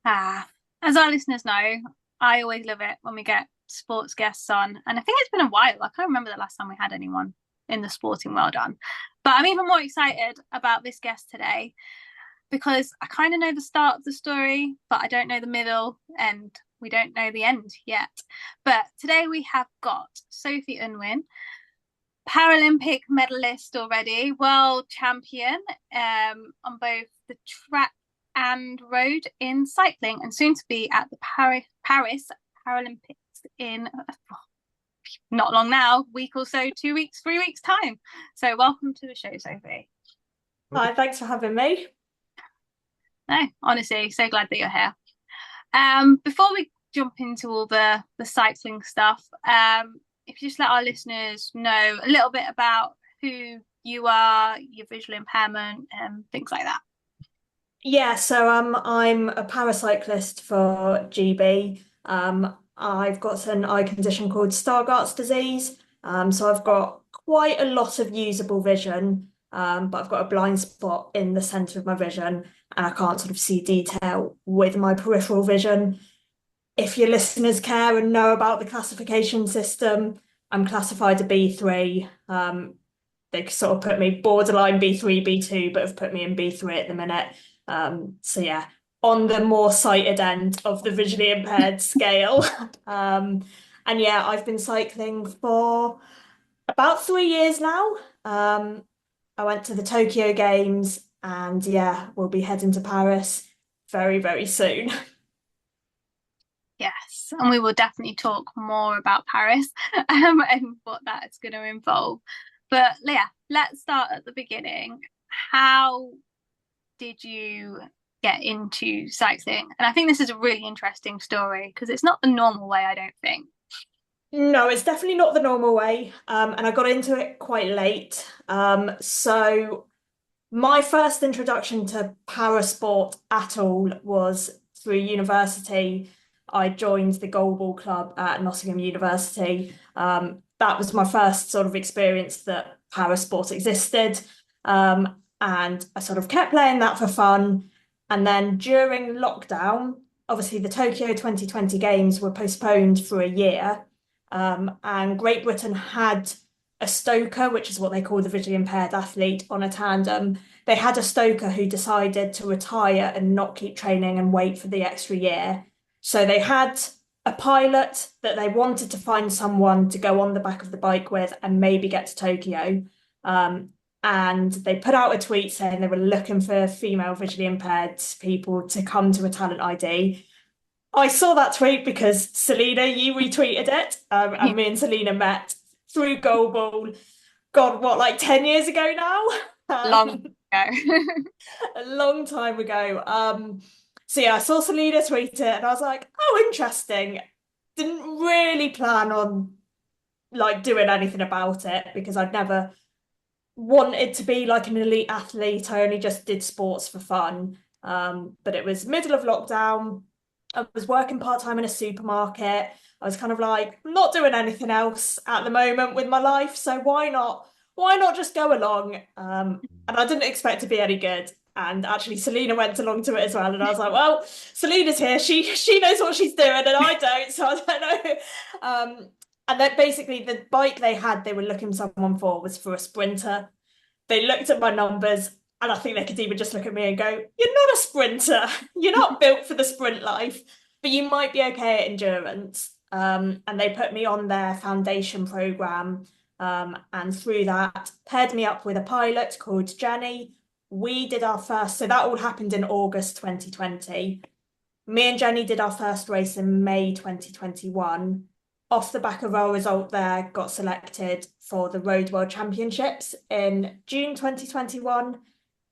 Ah, as our listeners know, I always love it when we get sports guests on. And I think it's been a while. I can't remember the last time we had anyone in the sporting world on. But I'm even more excited about this guest today because I kind of know the start of the story, but I don't know the middle and we don't know the end yet. But today we have got Sophie Unwin, Paralympic medalist already, world champion on both the track and road in cycling, and soon to be at the Paris Paralympics in not long now, week or so, 2 weeks, 3 weeks time. So welcome to the show, Sophie. Hi, thanks for having me. No, honestly, so glad that you're here. Before we jump into all the cycling stuff, if you just let our listeners know a little bit about who you are, your visual impairment, and things like that. Yeah, so I'm a paracyclist for GB. I've got an eye condition called Stargardt's disease. So I've got quite a lot of usable vision, but I've got a blind spot in the centre of my vision, and I can't sort of see detail with my peripheral vision. If your listeners care and know about the classification system, I'm classified a B3. They sort of put me borderline B3, B2, but have put me in B3 at the minute. So yeah, on the more sighted end of the visually impaired scale. And yeah, I've been cycling for about 3 years now. I went to the Tokyo Games and yeah, we'll be heading to Paris very, very soon. Yes, and we will definitely talk more about Paris and what that's going to involve. But yeah, let's start at the beginning. How did you get into cycling? And I think this is a really interesting story because it's not the normal way, I don't think. No, it's definitely not the normal way. And I got into it quite late. So my first introduction to para sport at all was through university. I joined the goalball club at Nottingham University. That was my first sort of experience that para sport existed. And I sort of kept playing that for fun. And then during lockdown, obviously the Tokyo 2020 Games were postponed for a year. And Great Britain had a stoker, which is what they call the visually impaired athlete, on a tandem. They had a stoker who decided to retire and not keep training and wait for the extra year. So they had a pilot that they wanted to find someone to go on the back of the bike with and maybe get to Tokyo. And they put out a tweet saying they were looking for female visually impaired people to come to a talent ID. I saw that tweet because Selina, you retweeted it, and me and Selina met through Goalball. God, what, like 10 years ago now? Long ago. A long time ago. So yeah, I saw Selena tweet it and I was like, oh, interesting. Didn't really plan on like doing anything about it because I'd never wanted to be like an elite athlete. I only just did sports for fun. But it was middle of lockdown. I was working part-time in a supermarket. I was kind of like, I'm not doing anything else at the moment with my life, so why not just go along? And I didn't expect to be any good. And actually Selena went along to it as well. And I was like, well, Selena's here. She knows what she's doing and I don't, so I don't know. And then basically the bike they had, they were looking someone for was for a sprinter. They looked at my numbers and I think they could even just look at me and go, you're not a sprinter. You're not built for the sprint life, but you might be okay at endurance. And they put me on their foundation program. And through that, paired me up with a pilot called Jenny. We did our first, so that all happened in August 2020. Me and Jenny did our first race in May 2021. Off the back of our result there, got selected for the Road World Championships in June 2021,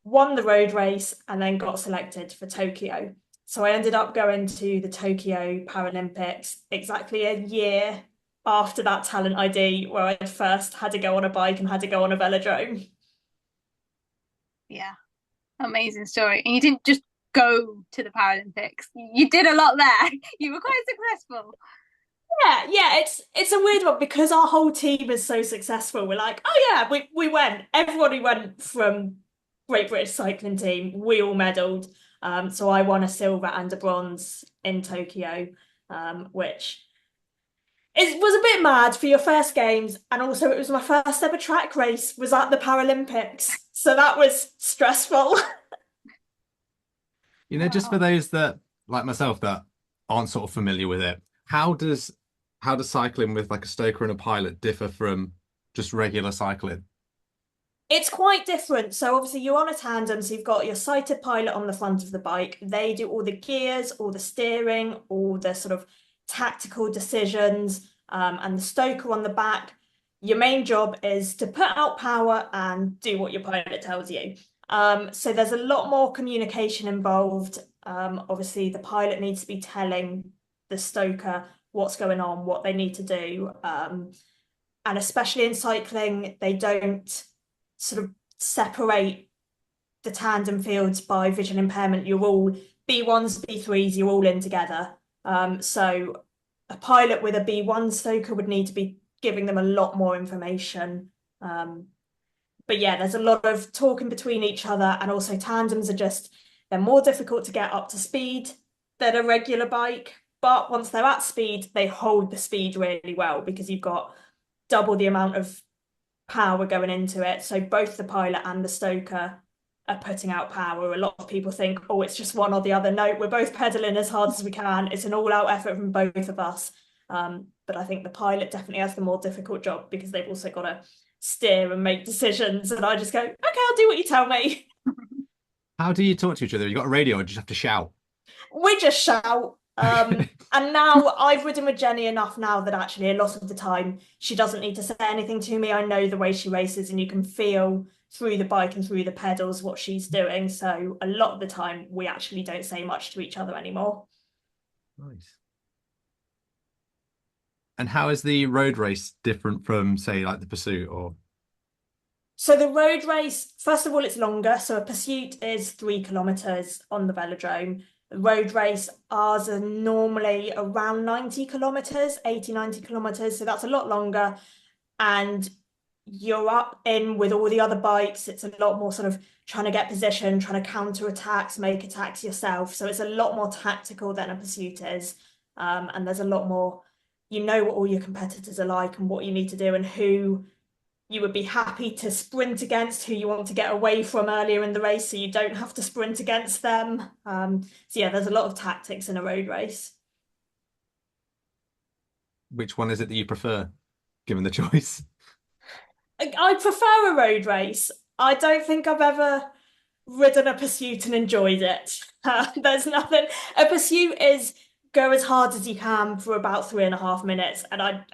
won the road race, and then got selected for Tokyo. So I ended up going to the Tokyo Paralympics exactly a year after that talent ID, where I first had to go on a bike and had to go on a velodrome. Yeah, amazing story. And you didn't just go to the Paralympics. You did a lot there. You were quite successful. Yeah, it's a weird one because our whole team is so successful. We're like, oh yeah, we went. Everybody went from Great British Cycling Team. We all medalled. So I won a silver and a bronze in Tokyo, which it was a bit mad for your first games, and also it was my first ever track race was at the Paralympics, so that was stressful. Just for Wow. those that, like myself, that aren't sort of familiar with it, how does how does cycling with like a stoker and a pilot differ from just regular cycling? It's quite different. So obviously you're on a tandem, so you've got your sighted pilot on the front of the bike. They do all the gears, all the steering, all the sort of tactical decisions, and the stoker on the back. Your main job is to put out power and do what your pilot tells you. So there's a lot more communication involved. Obviously, the pilot needs to be telling the stoker what's going on, what they need to do. And especially in cycling, they don't sort of separate the tandem fields by visual impairment. You're all B1s, B3s, you're all in together. So a pilot with a B1 stoker would need to be giving them a lot more information. But yeah, there's a lot of talking between each other, and also tandems are just, they're more difficult to get up to speed than a regular bike. But once they're at speed, they hold the speed really well because you've got double the amount of power going into it. So both the pilot and the stoker are putting out power. A lot of people think, oh, it's just one or the other. No, we're both pedaling as hard as we can. It's an all-out effort from both of us. But I think the pilot definitely has the more difficult job because they've also got to steer and make decisions. And I just go, okay, I'll do what you tell me. How do you talk to each other? You got a radio or do you just have to shout? We just shout. And now I've ridden with Jenny enough now that actually a lot of the time she doesn't need to say anything to me. I know the way she races, and you can feel through the bike and through the pedals what she's doing. So a lot of the time we actually don't say much to each other anymore. Nice. And how is the road race different from, say, like the pursuit or? So the road race, first of all, it's longer. So a pursuit is 3 kilometers on the velodrome. The road race, ours are normally around 90 kilometers, 80, 90 kilometers. So that's a lot longer. And you're up in with all the other bikes. It's a lot more sort of trying to get position, trying to counter attacks, make attacks yourself. So it's a lot more tactical than a pursuit is. And there's a lot more, you know what all your competitors are like and what you need to do and who you would be happy to sprint against, who you want to get away from earlier in the race so you don't have to sprint against them. So yeah, there's a lot of tactics in a road race. Which one is it that you prefer, given the choice? I prefer a road race. I don't think I've ever ridden a pursuit and enjoyed it. There's nothing. A pursuit is go as hard as you can for about 3.5 minutes, and I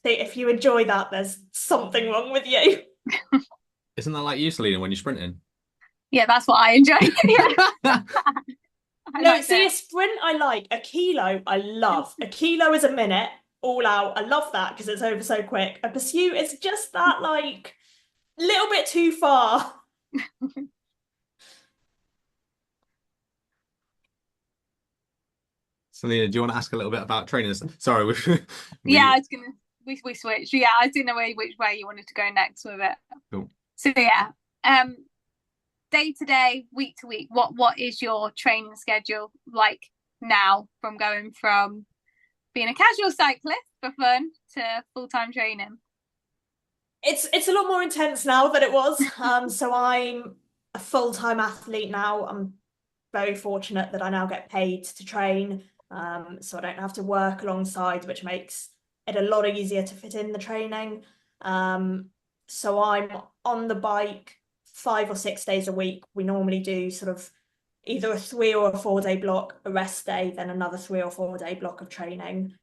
think if you enjoy that, there's something wrong with you. Isn't that like you, Selina, when you're sprinting? Yeah, that's what I enjoy. Yeah, I No, like see, a it. sprint I like. A kilo I love. A kilo is a minute, all out. I love that because it's over so quick. A pursuit is just that, like, little bit too far. Selina, do you want to ask a little bit about training? Sorry, Yeah, we I was gonna we switched. Yeah, I didn't know which way you wanted to go next with it. cool. So yeah, um, day to day, week to week, what is your training schedule like now from going from being a casual cyclist for fun to full-time training? It's a lot more intense now than it was. So I'm a full-time athlete now. I'm very fortunate that I now get paid to train. So I don't have to work alongside, which makes it a lot easier to fit in the training. So I'm on the bike 5 or 6 days a week. We normally do sort of either a 3 or 4 day block, a rest day, then another 3 or 4 day block of training.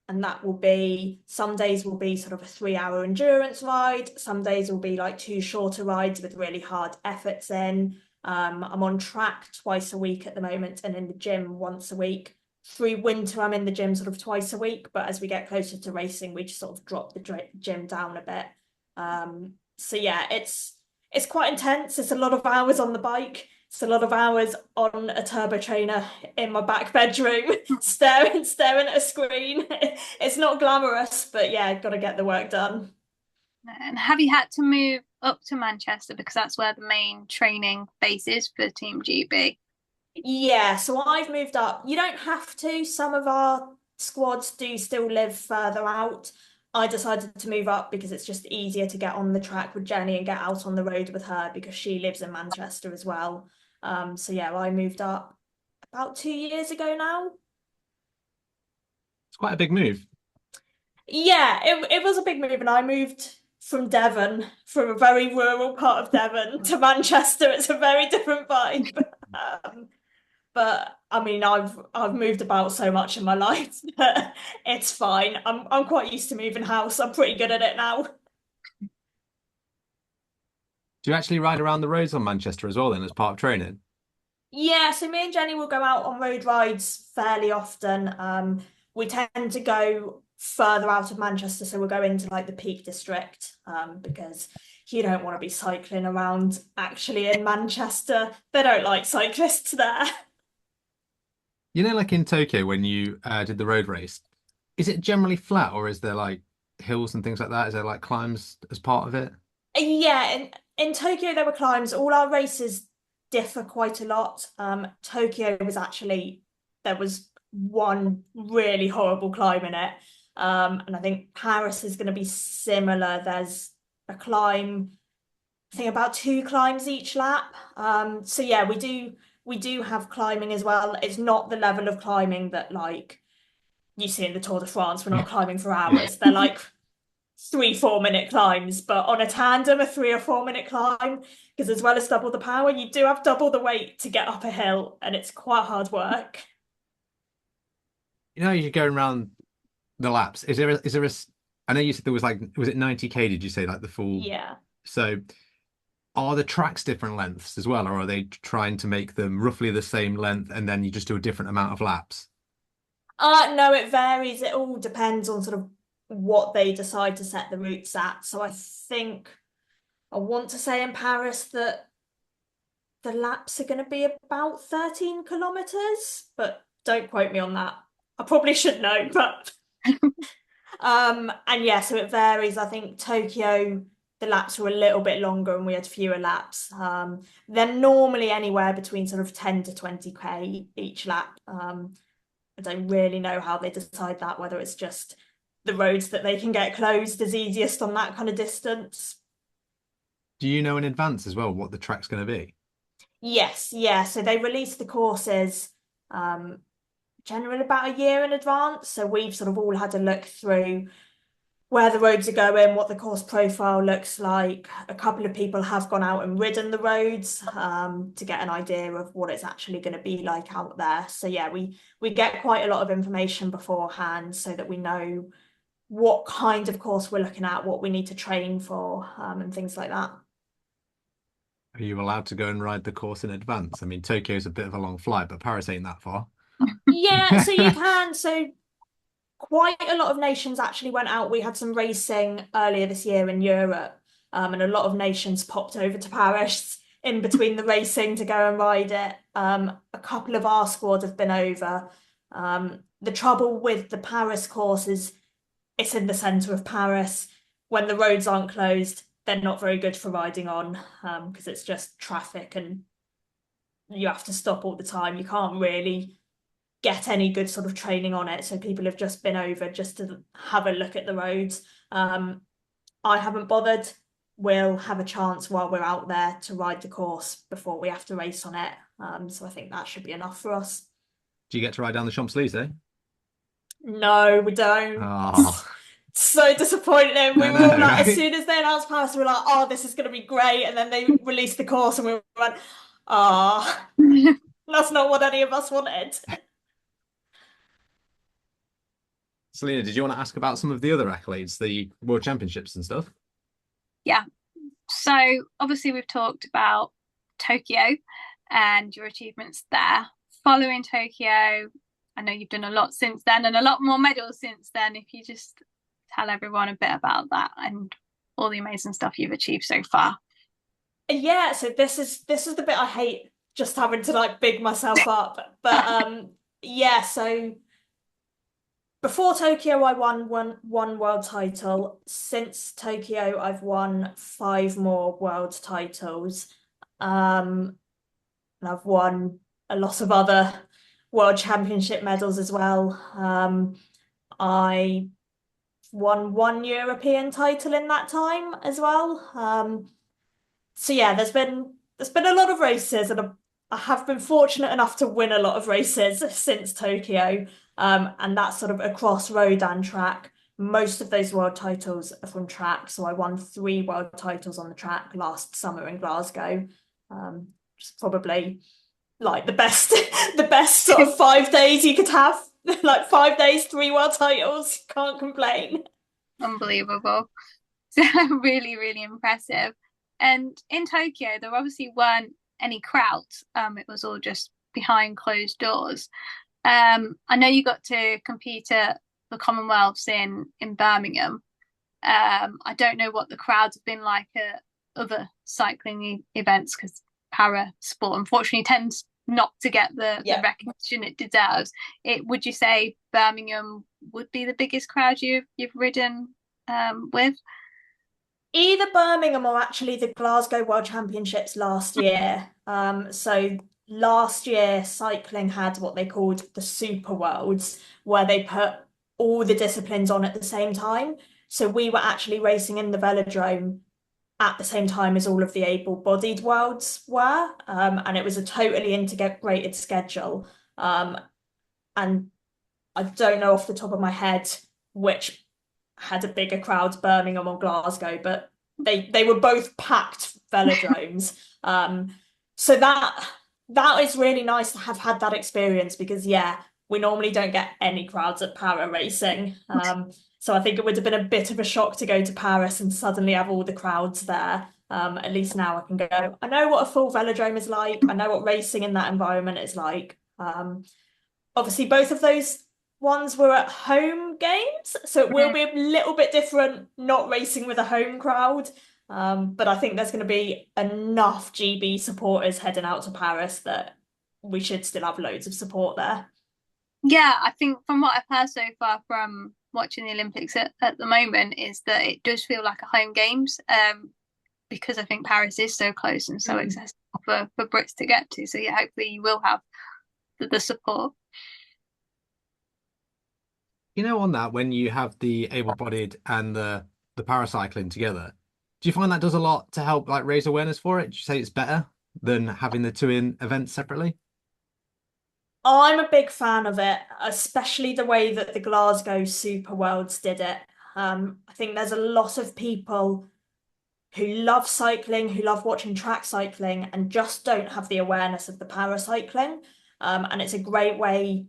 And that will be, some days will be sort of a 3 hour endurance ride. Some days will be like 2 shorter rides with really hard efforts in. I'm on track twice a week at the moment and in the gym once a week. Through winter, I'm in the gym sort of twice a week, but as we get closer to racing, we just sort of drop the gym down a bit. So yeah, it's quite intense. It's a lot of hours on the bike. It's a lot of hours on a turbo trainer in my back bedroom, staring at a screen. It's not glamorous, but yeah, got to get the work done. And have you had to move up to Manchester because that's where the main training base is for Team GB? Yeah, so I've moved up. You don't have to. Some of our squads do still live further out. I decided to move up because it's just easier to get on the track with Jenny and get out on the road with her because she lives in Manchester as well. So yeah, I moved up about 2 years ago now. It's quite a big move. Yeah, it was a big move, and I moved from Devon, from a very rural part of Devon to Manchester. It's a very different vibe. Um, But I mean, I've moved about so much in my life that it's fine. I'm quite used to moving house. I'm pretty good at it now. Do you actually ride around the roads on Manchester as well then as part of training? Yeah, so me and Jenny will go out on road rides fairly often. We tend to go further out of Manchester, so we'll go into like the Peak District, because you don't want to be cycling around actually in Manchester. They don't like cyclists there. You know, like in Tokyo when you did the road race, is it generally flat or is there like hills and things like that? Is there like climbs as part of it? Yeah, in Tokyo there were climbs. All our races differ quite a lot. Tokyo was actually there was one really horrible climb in it. And I think Paris is going to be similar. There's a climb, I think about two climbs each lap. So yeah, we do have climbing as well. It's not the level of climbing that like you see in the Tour de France. We're not climbing for hours. They're like 3 4 minute climbs, but on a tandem, a 3 or 4 minute climb, because as well as double the power, you do have double the weight to get up a hill, and it's quite hard work. You know, you're going around the laps. I know you said there was like, was it 90K, did you say, like the full? Yeah. So are the tracks different lengths as well, or are they trying to make them roughly the same length and then you just do a different amount of laps? No, it varies. It all depends on sort of what they decide to set the routes at. So I think I want to say in Paris that the laps are going to be about 13 kilometers, but don't quote me on that. I probably should know, but and yeah, so it varies. I think Tokyo, the laps were a little bit longer and we had fewer laps. They're normally anywhere between sort of 10 to 20K each lap. I don't really know how they decide that, whether it's just the roads that they can get closed is easiest on that kind of distance. Do you know in advance as well what the track's going to be? Yes, yeah. So they release the courses um, generally about a year in advance. So we've sort of all had a look through where the roads are going, what the course profile looks like. A couple of people have gone out and ridden the roads to get an idea of what it's actually going to be like out there. So yeah, we get quite a lot of information beforehand so that we know what kind of course we're looking at, what we need to train for, and things like that. Are you allowed to go and ride the course in advance? I mean, Tokyo's a bit of a long flight, but Paris ain't that far. Yeah, so you can. So quite a lot of nations actually went out. We had some racing earlier this year in Europe, and a lot of nations popped over to Paris in between the racing to go and ride it. A couple of our squad have been over. The trouble with the Paris course is it's in the centre of Paris. When the roads aren't closed, they're not very good for riding on, because it's just traffic and you have to stop all the time. You can't really get any good sort of training on it. So people have just been over just to have a look at the roads. I haven't bothered. We'll have a chance while we're out there to ride the course before we have to race on it. So I think that should be enough for us. Do you get to ride down the Champs-Élysées? No, we don't. Oh, So disappointing. We I were all know, like, as right? soon as they announced Paris, we were like, oh, this is going to be great. And then they released the course and we went, ah, oh, that's not what any of us wanted. Selina, did you want to ask about some of the other accolades, the World Championships and stuff? Yeah. So obviously we've talked about Tokyo and your achievements there. Following Tokyo, I know you've done a lot since then and a lot more medals since then. If you just tell everyone a bit about that and all the amazing stuff you've achieved so far. Yeah, so this is the bit I hate, just having to like big myself up. But yeah, so before Tokyo I won one world title. Since Tokyo I've won 5 more world titles. And I've won a lot of other World Championship medals as well. I won one European title in that time as well. So yeah, there's been a lot of races, and I have been fortunate enough to win a lot of races since Tokyo, and that's sort of across road and track. Most of those world titles are from track, so I won 3 world titles on the track last summer in Glasgow. Which is probably like the best, the best sort of 5 days you could have. Like 5 days, 3 world titles. Can't complain. Unbelievable. So really, really impressive. And in Tokyo, there obviously weren't any crowds. It was all just behind closed doors. I know you got to compete at the Commonwealths in Birmingham. I don't know what the crowds have been like at other cycling events, because para sport unfortunately tends not to get the recognition it deserves. Would you say Birmingham would be the biggest crowd you've ridden with? Either Birmingham or actually the Glasgow World Championships last year. So last year, cycling had what they called the Super Worlds, where they put all the disciplines on at the same time. So we were actually racing in the velodrome at the same time as all of the able-bodied worlds were, and it was a totally integrated schedule. And I don't know off the top of my head which had a bigger crowd, Birmingham or Glasgow, but they were both packed velodromes. So that is really nice to have had that experience, because we normally don't get any crowds at para racing. So I think it would have been a bit of a shock to go to Paris and suddenly have all the crowds there. At least now I can go, I know what a full velodrome is like. I know what racing in that environment is like. Obviously, both of those ones were at home games, so it will be a little bit different not racing with a home crowd. But I think there's going to be enough GB supporters heading out to Paris that we should still have loads of support there. Yeah, I think from what I've heard so far from watching the Olympics at the moment is that it does feel like a home games, because I think Paris is so close and so accessible for Brits to get to. So yeah, hopefully you will have the support. On that, when you have the able-bodied and the paracycling together, do you find that does a lot to help like raise awareness for it? Do you say it's better than having the two in events separately? I'm a big fan of it, especially the way that the Glasgow Super Worlds did it. I think there's a lot of people who love cycling, who love watching track cycling, and just don't have the awareness of the paracycling. And it's a great way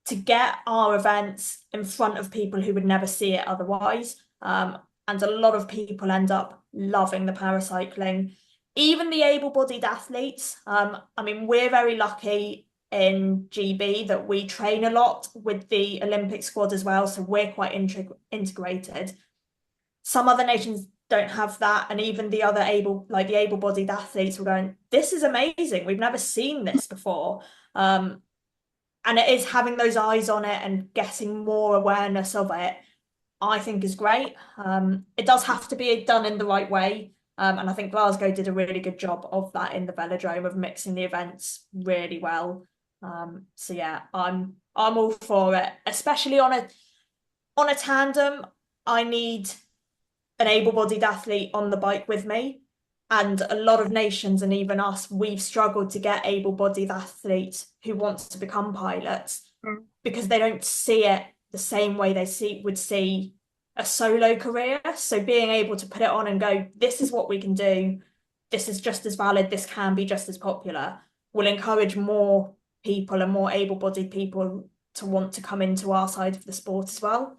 to get our events in front of people who would never see it otherwise. And a lot of people end up loving the paracycling. Even the able-bodied athletes. I mean, we're very lucky in GB that we train a lot with the Olympic squad as well, so we're quite integrated. Some other nations don't have that, and even the other the able-bodied athletes were going, this is amazing, we've never seen this before. And it is having those eyes on it and getting more awareness of it, I think is great. It does have to be done in the right way. And I think Glasgow did a really good job of that in the velodrome, of mixing the events really well. So yeah, I'm all for it, especially on a tandem. I need an able-bodied athlete on the bike with me. And a lot of nations, and even us, we've struggled to get able-bodied athletes who want to become pilots because they don't see it the same way they would see a solo career. So being able to put it on and go, this is what we can do, this is just as valid, this can be just as popular, will encourage more people and more able-bodied people to want to come into our side of the sport as well.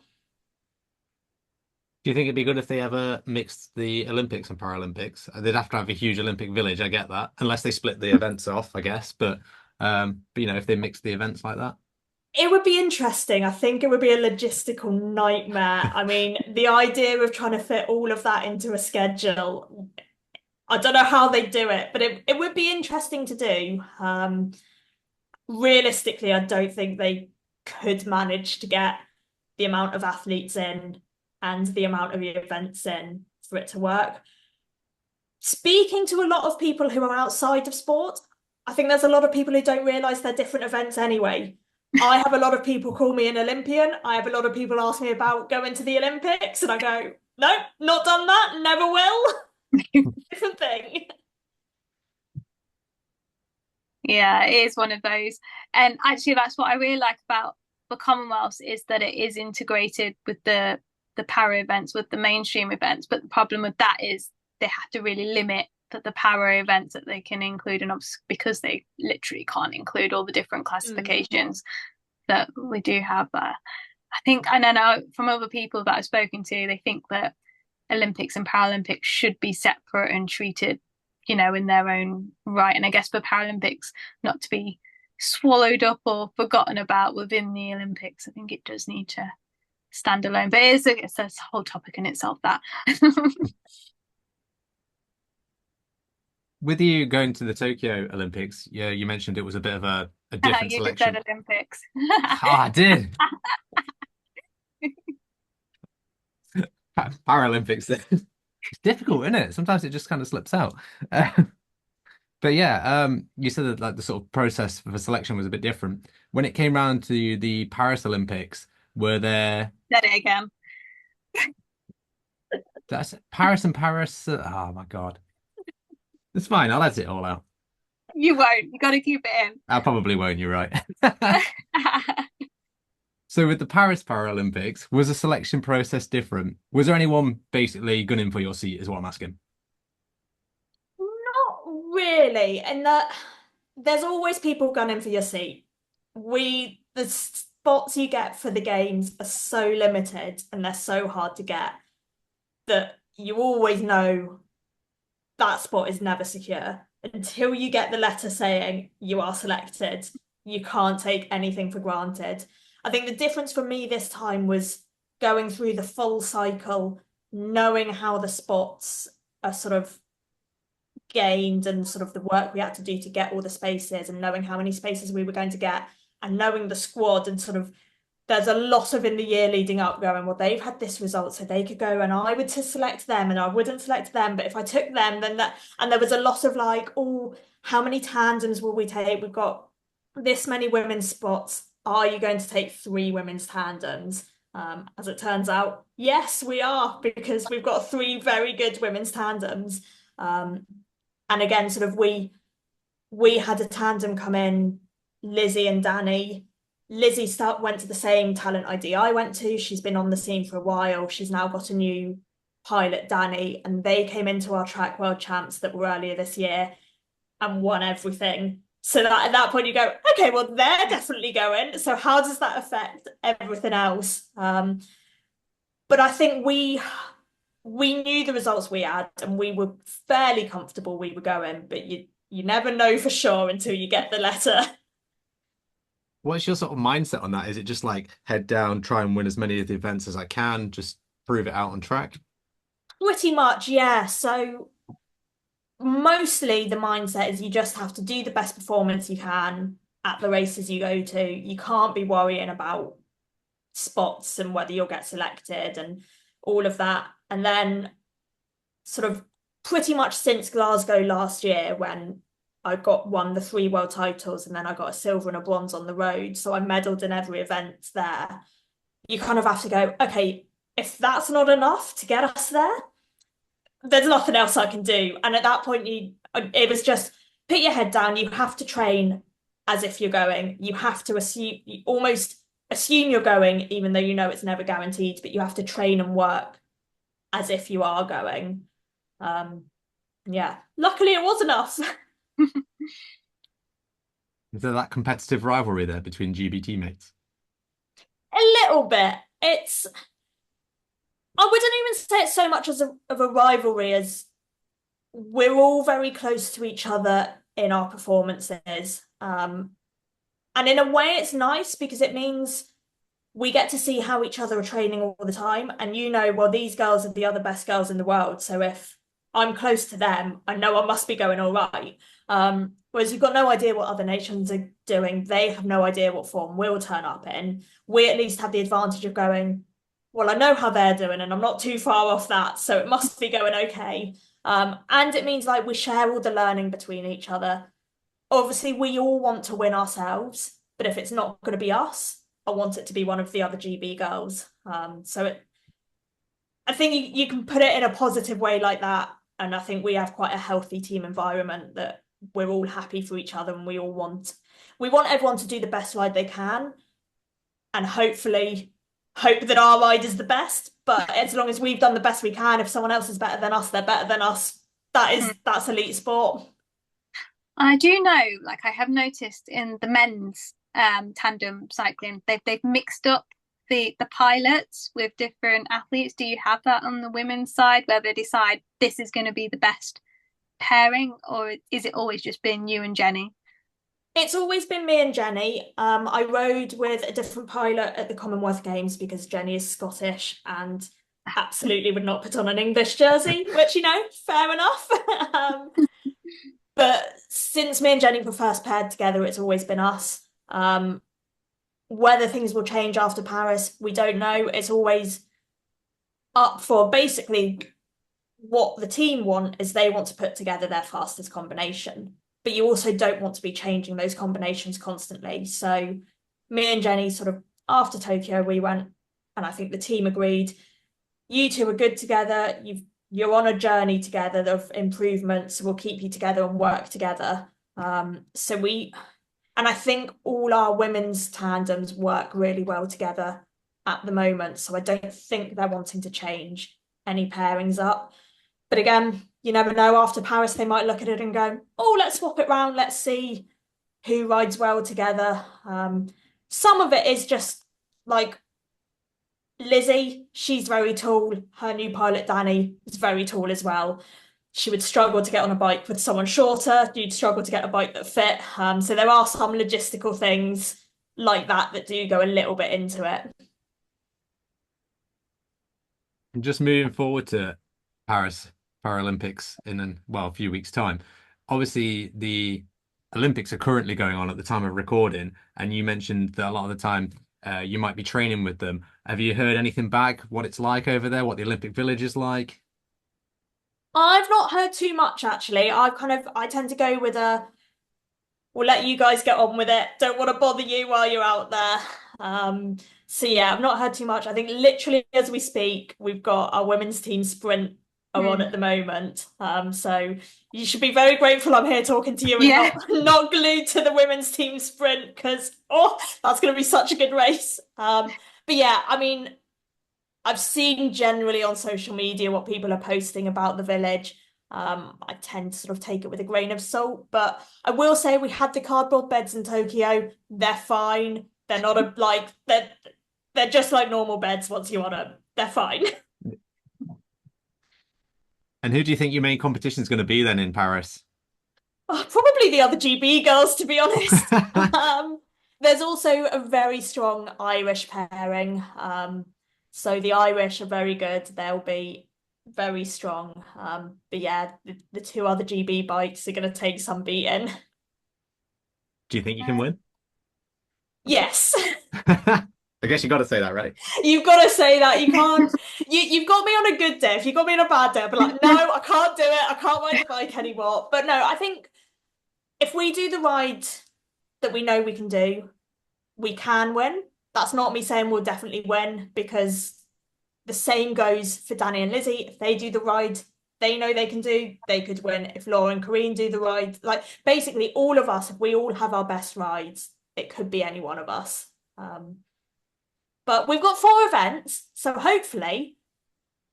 Do you think it'd be good if they ever mixed the Olympics and Paralympics? They'd have to have a huge Olympic village, I get that, unless they split the events off, I guess. But if they mixed the events like that. It would be interesting. I think it would be a logistical nightmare. I mean, the idea of trying to fit all of that into a schedule, I don't know how they do it, but it would be interesting to do. Realistically, I don't think they could manage to get the amount of athletes in and the amount of events in for it to work. Speaking to a lot of people who are outside of sport, I think there's a lot of people who don't realise they're different events anyway. I have a lot of people call me an Olympian. I have a lot of people ask me about going to the Olympics, and I go, no, not done that, never will. Different thing. Yeah, it is one of those. And actually, that's what I really like about the Commonwealths, is that it is integrated with the para events, with the mainstream events. But the problem with that is they have to really limit the para events that they can include, and obviously because they literally can't include all the different classifications that we do have there. I think, and I know from other people that I've spoken to, they think that Olympics and Paralympics should be separate and treated, in their own right. And I guess for Paralympics not to be swallowed up or forgotten about within the Olympics, I think it does need to stand alone. But it's a whole topic in itself, that. With you going to the Tokyo Olympics, yeah, you mentioned it was a bit of a different You just selection. said Olympics. Oh, I did. Paralympics. It's difficult, isn't it? Sometimes it just kind of slips out. But yeah, you said that like the sort of process for selection was a bit different. When it came round to the Paris Olympics, were there Said it again. that's Paris and Paris? Oh my God. It's fine, I'll edit it all out. You won't. You got to keep it I probably won't, you're right. in. So with the Paris Paralympics, was the selection process different? Was there anyone basically gunning for your seat, is what I'm asking? Not really. And that there's always people gunning for your seat. The spots you get for the games are so limited and they're so hard to get that you always know that spot is never secure. Until you get the letter saying you are selected, you can't take anything for granted. I think the difference for me this time was going through the full cycle, knowing how the spots are sort of gained and sort of the work we had to do to get all the spaces, and knowing how many spaces we were going to get, and knowing the squad, and sort of there's a lot of in the year leading up going, well, they've had this result, so they could go, and I would to select them, and I wouldn't select them, but if I took them, then that, and there was a lot of like, oh, how many tandems will we take? We've got this many women's spots. Are you going to take 3 women's tandems? As it turns out, yes, we are, because we've got 3 very good women's tandems. And again, sort of we had a tandem come in, Lizzie and Danny. Lizzie went to the same talent ID I went to. She's been on the scene for a while. She's now got a new pilot, Danny, and they came into our track world champs that were earlier this year and won everything. So that at that point you go, okay, well, they're definitely going. So how does that affect everything else? But I think we knew the results we had, and we were fairly comfortable we were going, but you never know for sure until you get the letter. What's your sort of mindset on that? Is it just like head down, try and win as many of the events as I can, just prove it out on track? Pretty much, yeah. So mostly the mindset is you just have to do the best performance you can at the races you go to. You can't be worrying about spots and whether you'll get selected and all of that. And then sort of pretty much since Glasgow last year, when I won the 3 world titles, and then I got a silver and a bronze on the road, so I medalled in every event there. You kind of have to go, okay, if that's not enough to get us there, there's nothing else I can do. And at that point, it was just put your head down. You have to train as if you're going. You have to almost assume you're going, even though you know it's never guaranteed, but you have to train and work as if you are going. Yeah, luckily it was enough. Is there that competitive rivalry there between GB teammates? A little bit. I wouldn't even say it's so much of a rivalry as we're all very close to each other in our performances. And in a way, it's nice because it means we get to see how each other are training all the time. And well, these girls are the other best girls in the world. So if I'm close to them, I know I must be going all right. Whereas you've got no idea what other nations are doing. They have no idea what form we'll turn up in. We at least have the advantage of going, well, I know how they're doing and I'm not too far off that, so it must be going okay. And it means like we share all the learning between each other. obviously we all want to win ourselves, but if it's not going to be us, I want it to be one of the other GB girls. I think you can put it in a positive way like that. And I think we have quite a healthy team environment that we're all happy for each other and we want everyone to do the best ride they can and hopefully hope that our ride is the best. But as long as we've done the best we can, if someone else is better than us, they're better than us. That's elite sport. I do know, like I have noticed in the men's tandem cycling, they've mixed up the pilots with different athletes. Do you have that on the women's side where they decide this is going to be the best pairing, or is it always just been you and Jenny? It's always been me and Jenny. I rode with a different pilot at the Commonwealth Games because Jenny is Scottish and absolutely would not put on an English jersey, which, fair enough. But since me and Jenny were first paired together, it's always been us. Whether things will change after Paris, we don't know. It's always up for basically what the team want is they want to put together their fastest combination. But you also don't want to be changing those combinations constantly. So me and Jenny sort of after Tokyo, we went, and I think the team agreed, you two are good together. You're on a journey together of improvement, so we'll keep you together and work together. And I think all our women's tandems work really well together at the moment. So I don't think they're wanting to change any pairings up. But again, you never know. After Paris, they might look at it and go, oh, let's swap it round. Let's see who rides well together. Some of it is just like Lizzie, she's very tall. Her new pilot, Danny, is very tall as well. She would struggle to get on a bike with someone shorter. You'd struggle to get a bike that fit. So there are some logistical things like that do go a little bit into it. And just moving forward to Paris Paralympics in a few weeks' time. Obviously, the Olympics are currently going on at the time of recording, and you mentioned that a lot of the time you might be training with them. Have you heard anything back? What it's like over there? What the Olympic Village is like? I've not heard too much actually. I tend to go with we'll let you guys get on with it. Don't want to bother you while you're out there. So yeah, I've not heard too much. I think literally as we speak, we've got our women's team sprint on at the moment. So you should be very grateful I'm here talking to you and not glued to the women's team sprint because that's going to be such a good race. But yeah, I mean, I've seen generally on social media what people are posting about the village. I tend to sort of take it with a grain of salt, but I will say we had the cardboard beds in Tokyo. They're fine. They're not they're just like normal beds once you're on them. They're fine. And who do you think your main competition is going to be then in Paris? Probably the other GB girls, to be honest. There's also a very strong Irish pairing. So the Irish are very good. They'll be very strong. But yeah, the two other GB bikes are going to take some beating. Do you think you can win? Yes. I guess you got to say that, right? You've got to say that. You can't. You've got me on a good day. If you got me on a bad day, I'd be like, no, I can't do it. I can't ride the bike anymore. But no, I think if we do the ride that we know we can do, we can win. That's not me saying we'll definitely win because the same goes for Danny and Lizzie. If they do the ride they know they can do, they could win. If Laura and Corinne do the ride, like basically all of us, if we all have our best rides, it could be any one of us. But we've got 4 events, so hopefully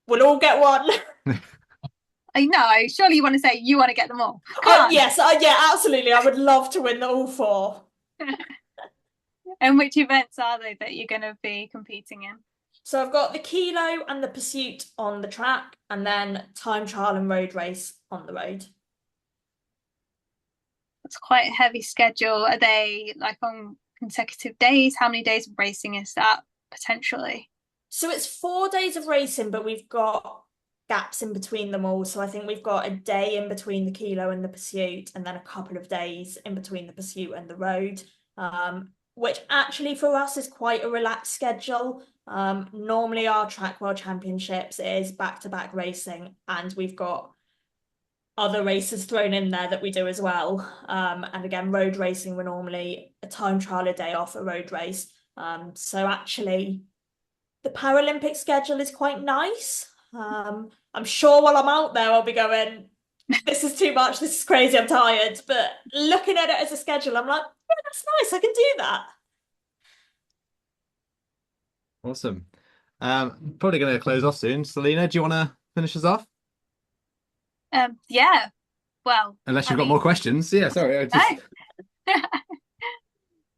we'll all get one. I know. Surely you want to say you want to get them all. Yes, yeah, absolutely. I would love to win all 4. And which events are they that you're going to be competing in? So I've got the kilo and the pursuit on the track, and then time trial and road race on the road. It's quite a heavy schedule. Are they like on consecutive days? How many days of racing is that potentially? So it's 4 days of racing, but we've got gaps in between them all. So I think we've got a day in between the kilo and the pursuit, and then a couple of days in between the pursuit and the road, which actually for us is quite a relaxed schedule. Normally our track world championships is back-to-back racing, and we've got other races thrown in there that we do as well. And again, road racing, we're normally a time trial, a day off, a road race. So actually, the Paralympic schedule is quite nice. I'm sure while I'm out there, I'll be going, this is too much, this is crazy, I'm tired. But looking at it as a schedule, I'm like, yeah, that's nice, I can do that. Awesome. Probably going to close off soon. Selina, do you want to finish us off? Yeah. Well, unless you've got more questions. Yeah, sorry.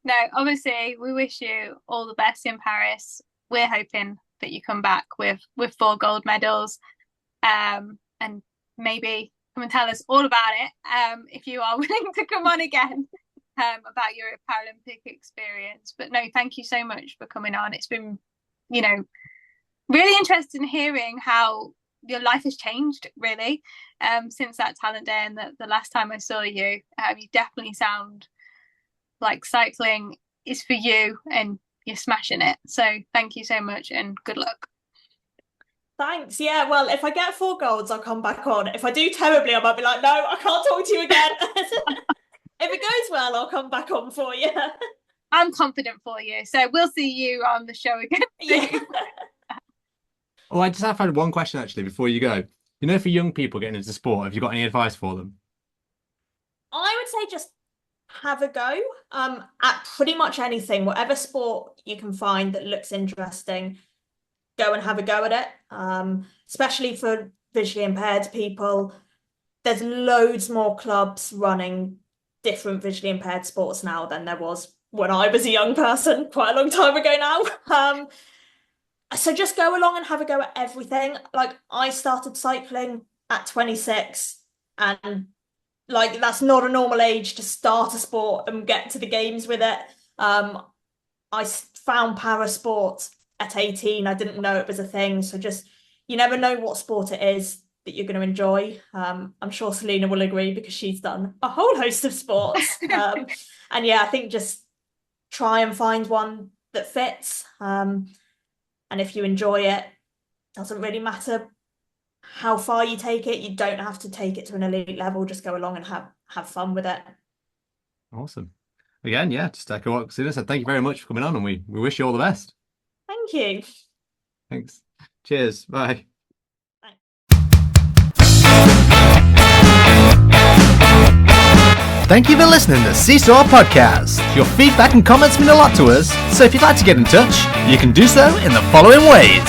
No, obviously, we wish you all the best in Paris. We're hoping that you come back with 4 gold medals, and maybe come and tell us all about it, if you are willing to come on again, about your Paralympic experience. But no, thank you so much for coming on. It's been, really interesting hearing how your life has changed, really, since that talent day and the last time I saw you. You definitely sound like cycling is for you and you're smashing it. So thank you so much and good luck. Thanks. Yeah, well, if I get 4 golds, I'll come back on. If I do terribly, I might be like, no, I can't talk to you again. If it goes well, I'll come back on for you. I'm confident for you. So we'll see you on the show again. Yeah. Oh, I just have had one question actually before you go. For young people getting into sport, have you got any advice for them? I would say just have a go at pretty much anything, whatever sport you can find that looks interesting. Go and have a go at it. Especially for visually impaired people, there's loads more clubs running different visually impaired sports now than there was when I was a young person, quite a long time ago now. So just go along and have a go at everything. Like, I started cycling at 26, and like, that's not a normal age to start a sport and get to the games with it. I found para sport at 18. I didn't know it was a thing. So just, you never know what sport it is that you're going to enjoy. I'm sure Selina will agree because she's done a whole host of sports. And yeah, I think just try and find one that fits. And if you enjoy it, doesn't really matter how far you take it. You don't have to take it to an elite level. Just go along and have fun with it. Awesome. Again, yeah, just echo what Selina said. Thank you very much for coming on, and we wish you all the best. Thank you. Thanks. Cheers. Bye. Thank you for listening to See Saw Podcastt. Your feedback and comments mean a lot to us, so if you'd like to get in touch, you can do so in the following ways.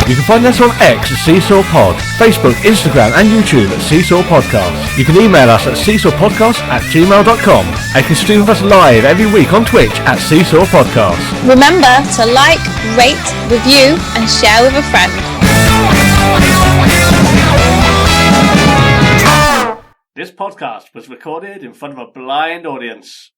You can find us on X at See Saw Pod, Facebook, Instagram and YouTube at See Saw Podcastt. You can email us at seesawpodcast@gmail.com, and you can stream with us live every week on Twitch at See Saw Podcastt. Remember to like, rate, review and share with a friend. This podcast was recorded in front of a blind audience.